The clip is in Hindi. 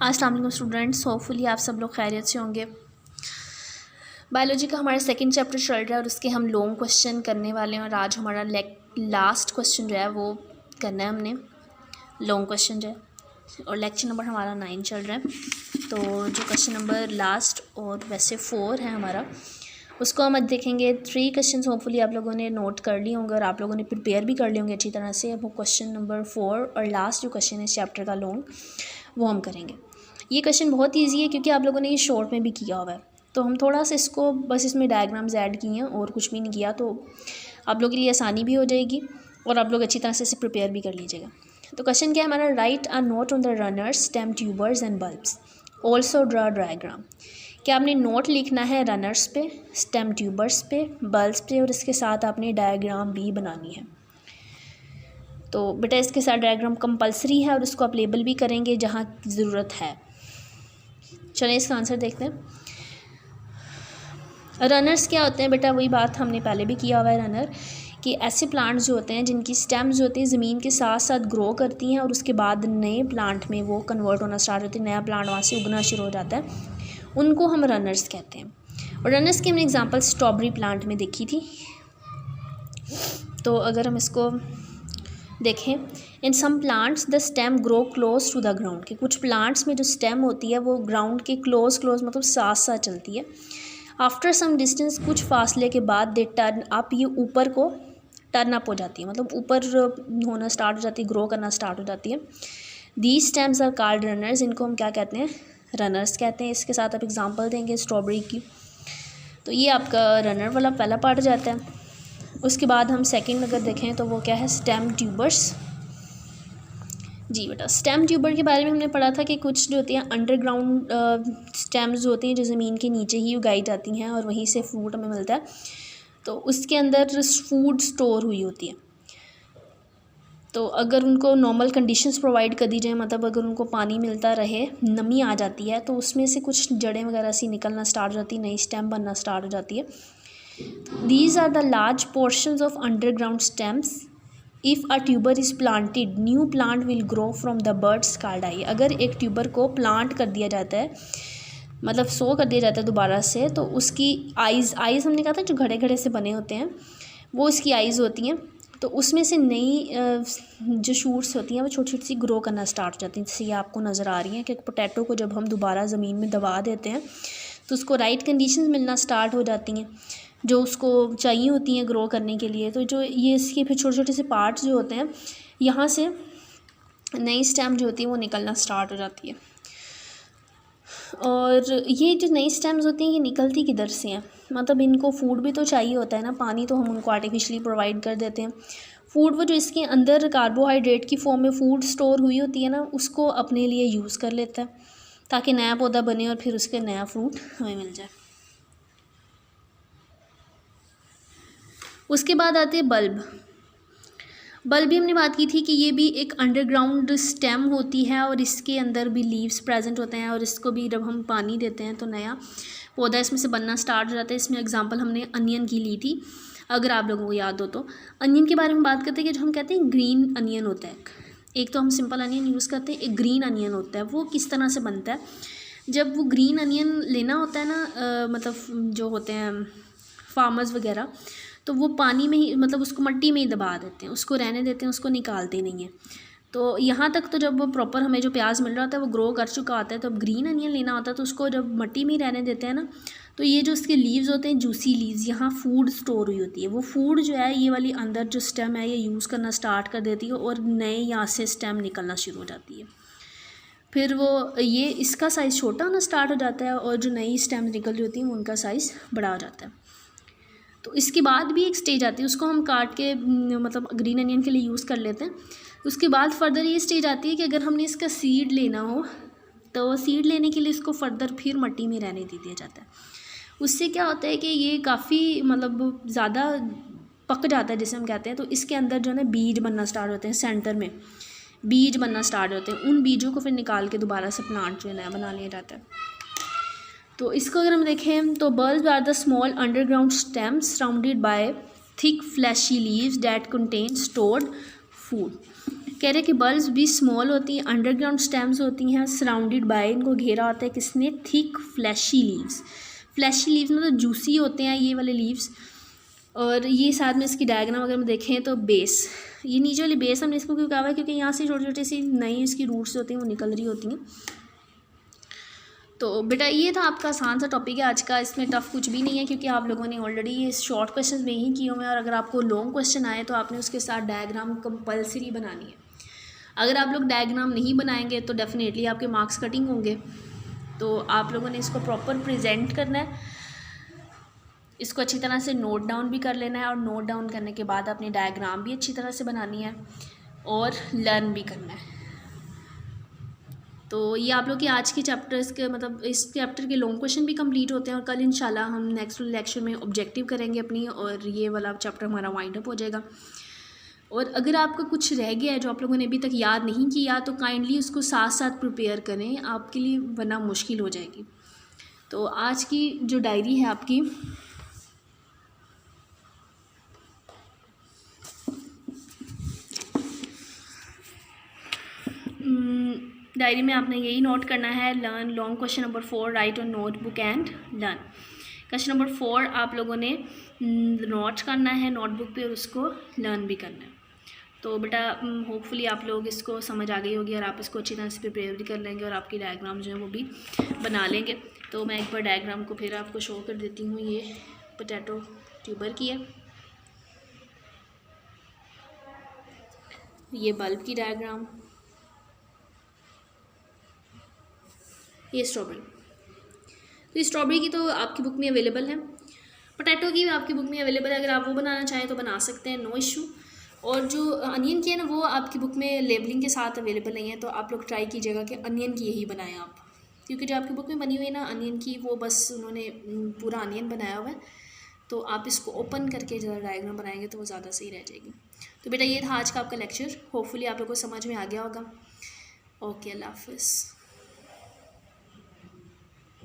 अस्सलाम वालेकुम स्टूडेंट्स, होपफुली आप सब लोग खैरियत से होंगे। बायोलॉजी का हमारा सेकंड चैप्टर चल रहा है और उसके हम लॉन्ग क्वेश्चन करने वाले हैं और आज हमारा लास्ट क्वेश्चन जो है वो करना है हमने, लॉन्ग क्वेश्चन जो है, और लेक्चर नंबर हमारा 9 चल रहा है। तो जो क्वेश्चन नंबर लास्ट और वैसे 4 है हमारा, उसको हम आज देखेंगे। 3 क्वेश्चन होपफुली आप लोगों ने नोट कर लिए होंगे और आप लोगों ने प्रिपेयर भी कर लिए होंगे अच्छी तरह से। अब वो क्वेश्चन नंबर 4 और लास्ट जो क्वेश्चन है इस चैप्टर का लॉन्ग, वो हम करेंगे। ये क्वेश्चन बहुत इजी है क्योंकि आप लोगों ने ये शॉर्ट में भी किया हुआ है, तो हम थोड़ा सा इसको बस इसमें डायग्राम्स ऐड किए हैं और कुछ भी नहीं किया, तो आप लोगों के लिए आसानी भी हो जाएगी और आप लोग अच्छी तरह से इसे प्रिपेयर भी कर लीजिएगा। तो क्वेश्चन क्या है हमारा, right a note on the runners, stem tubers and bulbs, also draw diagram. क्या आपने नोट लिखना है रनर्स पे, स्टेम ट्यूबर्स पे, बल्ब्स पे और इसके साथ आपने डायग्राम भी बनानी है। तो बेटा इसके साथ डायग्राम कंपलसरी है और इसको आप लेबल भी करेंगे जहाँ ज़रूरत है। चलिए इसका आंसर देखते हैं। रनर्स क्या होते हैं बेटा, वही बात हमने पहले भी किया हुआ है। रनर कि ऐसे प्लांट्स जो होते हैं जिनकी स्टेम्स होती हैं ज़मीन के साथ साथ ग्रो करती हैं और उसके बाद नए प्लांट में वो कन्वर्ट होना स्टार्ट होती है, नया प्लांट वहाँ से उगना शुरू हो जाता है, उनको हम रनर्स कहते हैं। और रनर्स की हमने एग्जांपल स्ट्रॉबेरी प्लांट में देखी थी। तो अगर हम इसको देखें, in some plants the stem grow close to the ground, कि कुछ प्लांट्स में जो स्टेम होती है वो ग्राउंड के क्लोज मतलब साथ साथ चलती है। आफ्टर सम डिस्टेंस, कुछ फासले के बाद दे टर्न अप, ये ऊपर को टर्न अप हो जाती है, मतलब ऊपर होना स्टार्ट हो जाती है, ग्रो करना स्टार्ट हो जाती है। These stems are called runners, इनको हम क्या कहते हैं, रनर्स कहते हैं। इसके साथ आप एग्जांपल देंगे स्ट्रॉबेरी की, तो ये आपका रनर वाला पहला पार्ट जाता है। उसके बाद हम सेकंड अगर देखें तो वो क्या है, स्टेम ट्यूबर्स। जी बेटा, स्टेम ट्यूबर के बारे में हमने पढ़ा था कि कुछ जो होती हैं अंडरग्राउंड स्टेम्स जो होती हैं जो ज़मीन के नीचे ही उगाई जाती हैं और वहीं से फ्रूट हमें मिलता है, तो उसके अंदर फूड स्टोर हुई होती है। तो अगर उनको नॉर्मल कंडीशंस प्रोवाइड कर दी जाए, मतलब अगर उनको पानी मिलता रहे, नमी आ जाती है, तो उसमें से कुछ जड़ें वगैरह सी निकलना स्टार्ट हो जाती है, नई स्टेम बनना स्टार्ट हो जाती है। These are the large portions of underground stems. If a tuber is planted, new plant will grow from the buds called eye. अगर एक ट्यूबर को प्लांट कर दिया जाता है, मतलब सो कर दिया जाता है दोबारा से, तो उसकी आइज़ हमने कहा था जो घड़े घड़े से बने होते हैं, वो उसकी आइज़ होती हैं। तो उसमें से नई जो शूट्स होती हैं वो छोटी छोटी सी ग्रो करना स्टार्ट हो जाती हैं। जैसे ये आपको नज़र आ रही हैं कि पोटैटो को जब हम दोबारा ज़मीन में दबा देते हैं तो उसको राइट कंडीशंस मिलना स्टार्ट हो जाती हैं जो उसको चाहिए होती हैं ग्रो करने के लिए। तो जो ये इसके फिर छोटे छोटे से पार्ट्स जो होते हैं, यहाँ से नई स्टेम जो होती है वो निकलना स्टार्ट हो जाती है। और ये जो नई स्टेम्स होती हैं ये निकलती किधर से हैं, मतलब इनको फूड भी तो चाहिए होता है ना, पानी तो हम उनको आर्टिफिशियली प्रोवाइड कर देते हैं। फूड वो जो इसके अंदर कार्बोहाइड्रेट की फॉर्म में फूड स्टोर हुई होती है ना, उसको अपने लिए यूज़ कर लेता है ताकि नया पौधा बने और फिर उसके नया फ्रूट हमें मिल जाए। उसके बाद आते हैं बल्ब। बल्ब भी हमने बात की थी कि ये भी एक अंडरग्राउंड स्टेम होती है और इसके अंदर भी लीव्स प्रेजेंट होते हैं और इसको भी जब हम पानी देते हैं तो नया पौधा इसमें से बनना स्टार्ट हो जाता है। इसमें एग्जांपल हमने अनियन की ली थी, अगर आप लोगों को याद हो तो। अनियन के बारे में बात करते हैं कि जो हम कहते हैं ग्रीन अनियन होता है, एक तो हम सिंपल अनियन यूज़ करते हैं, एक ग्रीन अनियन होता है। वो किस तरह से बनता है, जब वो ग्रीन अनियन लेना होता है ना, मतलब जो होते हैं फार्मर्स वगैरह, तो वो पानी में ही, मतलब उसको मिट्टी में ही दबा देते हैं, उसको रहने देते हैं, उसको निकालते नहीं हैं। तो यहाँ तक तो जब वो प्रॉपर हमें जो प्याज मिल रहा होता है वो ग्रो कर चुका होता है, तो अब ग्रीन अनियन लेना होता है तो उसको जब मिट्टी में ही रहने देते हैं ना, तो ये जो उसके लीव्स होते हैं, जूसी लीव्स, यहाँ फूड स्टोर हुई होती है। वो फूड जो है ये वाली अंदर जो स्टेम है ये यूज़ करना स्टार्ट कर देती है और नए यहाँ से स्टेम निकलना शुरू हो जाती है। फिर वो ये इसका साइज़ छोटा होना स्टार्ट हो जाता है और जो नई स्टेम निकल रही होती हैं उनका साइज़ बड़ा हो जाता है। तो इसके बाद भी एक स्टेज आती है, उसको हम काट के मतलब ग्रीन अनियन के लिए यूज़ कर लेते हैं। उसके बाद फर्दर ये स्टेज आती है कि अगर हमने इसका सीड लेना हो तो सीड लेने के लिए इसको फर्दर फिर मिट्टी में रहने दे दिया जाता है। उससे क्या होता है कि ये काफ़ी मतलब ज़्यादा पक जाता है जिसे हम कहते हैं, तो इसके अंदर जो है ना बीज बनना स्टार्ट होते हैं, सेंटर में बीज बनना स्टार्ट होते हैं। उन बीजों को फिर निकाल के दोबारा से प्लांट जो है नया बना लिया जाता है। तो इसको अगर हम देखें तो bulbs are the small underground stems surrounded by thick fleshy leaves that contain stored food. कह रहे कि बल्ब्स भी स्मॉल होती हैं, अंडरग्राउंड स्टेम्स होती हैं, सराउंडेड बाय, इनको घेरा होता है किसने, thick fleshy leaves. Flashy leaves मतलब जूसी होते हैं ये वाले लीव्स। और ये साथ में इसकी डायग्राम अगर हम देखें तो बेस, ये नीचे वाली बेस हमने इसको क्यों कहा है, क्योंकि यहाँ से छोटी छोटी सी नई इसकी रूट्स होती हैं वो निकल रही होती हैं। तो बेटा ये था आपका आसान सा टॉपिक है आज का, इसमें टफ़ कुछ भी नहीं है क्योंकि आप लोगों ने ऑलरेडी ये शॉर्ट क्वेश्चन में ही किए हुए हैं। और अगर आपको लॉन्ग क्वेश्चन आए तो आपने उसके साथ डायग्राम कंपलसरी बनानी है। अगर आप लोग डायग्राम नहीं बनाएंगे तो डेफिनेटली आपके मार्क्स कटिंग होंगे। तो आप लोगों ने इसको प्रॉपर प्रेजेंट करना है, इसको अच्छी तरह से नोट डाउन भी कर लेना है, और नोट डाउन करने के बाद अपनी डायग्राम भी अच्छी तरह से बनानी है और लर्न भी करना है। तो ये आप लोग के आज के चैप्टर्स के मतलब इस चैप्टर के लॉन्ग क्वेश्चन भी कंप्लीट होते हैं। और कल इंशाल्लाह हम नेक्स्ट लेक्चर में ऑब्जेक्टिव करेंगे अपनी, और ये वाला चैप्टर हमारा वाइंड अप हो जाएगा। और अगर आपका कुछ रह गया है जो आप लोगों ने अभी तक याद नहीं किया तो काइंडली उसको साथ साथ प्रिपेयर करें, आपके लिए वरना मुश्किल हो जाएगी। तो आज की जो डायरी है आपकी, डायरी में आपने यही नोट करना है, learn long question number 4, right on notebook and learn. Question number 4 आप लोगों ने नोट करना है नोटबुक पे और उसको लर्न भी करना है। तो बेटा होपफुली आप लोग इसको समझ आ गई होगी और आप इसको अच्छी तरह से प्रिपेयर भी कर लेंगे और आपकी डायग्राम जो है वो भी बना लेंगे। तो मैं एक बार डायग्राम को फिर आपको शो कर देती हूँ। ये पोटैटो ट्यूबर की है, ये बल्ब की डायग्राम, ये स्ट्रॉबेरी। तो ये स्ट्रॉबेरी की तो आपकी बुक में अवेलेबल है, पोटैटो की भी आपकी बुक में अवेलेबल है। अगर आप वो बनाना चाहें तो बना सकते हैं, नो इशू। और जो अनियन की है ना वो आपकी बुक में लेबलिंग के साथ अवेलेबल नहीं है, तो आप लोग ट्राई कीजिएगा कि अनियन की यही बनाएं आप, क्योंकि जो आपकी बुक में बनी हुई है ना अनियन की, वो बस उन्होंने पूरा अनियन बनाया हुआ है। तो आप इसको ओपन करके ज़रा डायग्राम बनाएंगे तो वो ज़्यादा सही रह जाएगी। तो बेटा ये था आज का आपका लेक्चर, होपफुली आप लोगों को समझ में आ गया होगा। ओके, अल्लाह हाफ़िज़।